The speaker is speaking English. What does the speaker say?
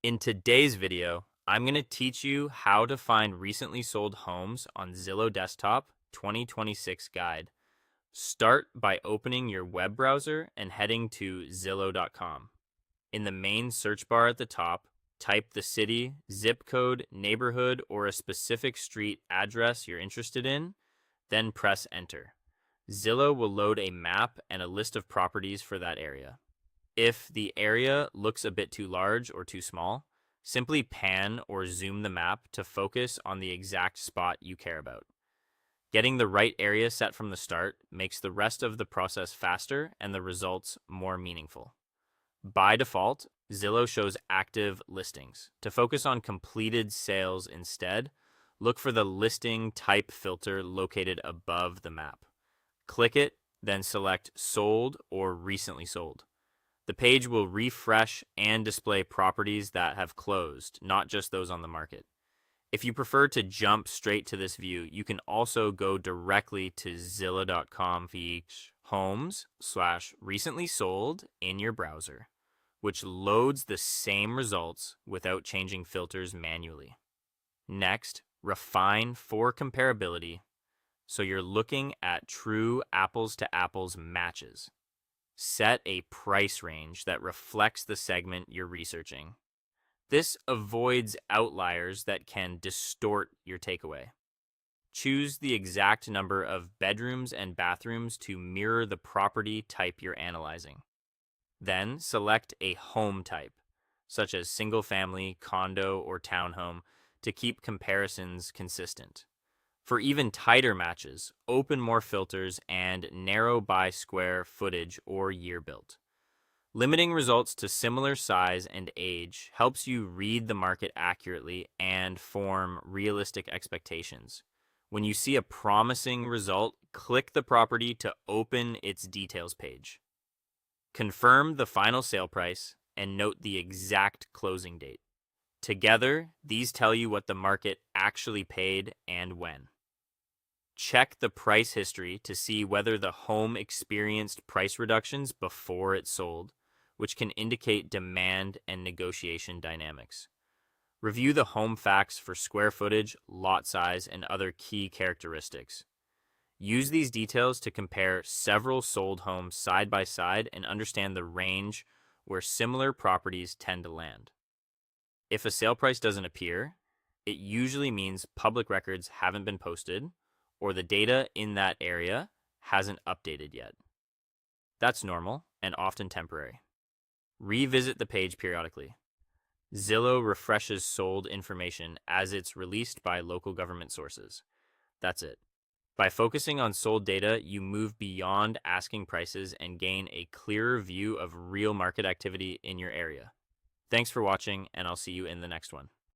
In today's video, I'm going to teach you how to find recently sold homes on Zillow Desktop 2026 guide. Start by opening your web browser and heading to Zillow.com. In the main search bar at the top, type the city, zip code, neighborhood, or a specific street address you're interested in, then press enter. Zillow will load a map and a list of properties for that area. If the area looks a bit too large or too small, simply pan or zoom the map to focus on the exact spot you care about. Getting the right area set from the start makes the rest of the process faster and the results more meaningful. By default, Zillow shows active listings. To focus on completed sales instead, look for the listing type filter located above the map. Click it, then select sold or recently sold. The page will refresh and display properties that have closed, not just those on the market. If you prefer to jump straight to this view, you can also go directly to Zillow.com via homes/recently sold in your browser, which loads the same results without changing filters manually. Next, refine for comparability so you're looking at true apples to apples matches. Set a price range that reflects the segment you're researching. This avoids outliers that can distort your takeaway. Choose the exact number of bedrooms and bathrooms to mirror the property type you're analyzing. Then select a home type, such as single family, condo, or townhome, to keep comparisons consistent. For even tighter matches, open more filters and narrow by square footage or year built. Limiting results to similar size and age helps you read the market accurately and form realistic expectations. When you see a promising result, click the property to open its details page. Confirm the final sale price and note the exact closing date. Together, these tell you what the market actually paid and when. Check the price history to see whether the home experienced price reductions before it sold, which can indicate demand and negotiation dynamics. Review the home facts for square footage, lot size, and other key characteristics. Use these details to compare several sold homes side by side and understand the range where similar properties tend to land. If a sale price doesn't appear, it usually means public records haven't been posted or the data in that area hasn't updated yet. That's normal and often temporary. Revisit the page periodically. Zillow refreshes sold information as it's released by local government sources. That's it. By focusing on sold data, you move beyond asking prices and gain a clearer view of real market activity in your area. Thanks for watching, and I'll see you in the next one.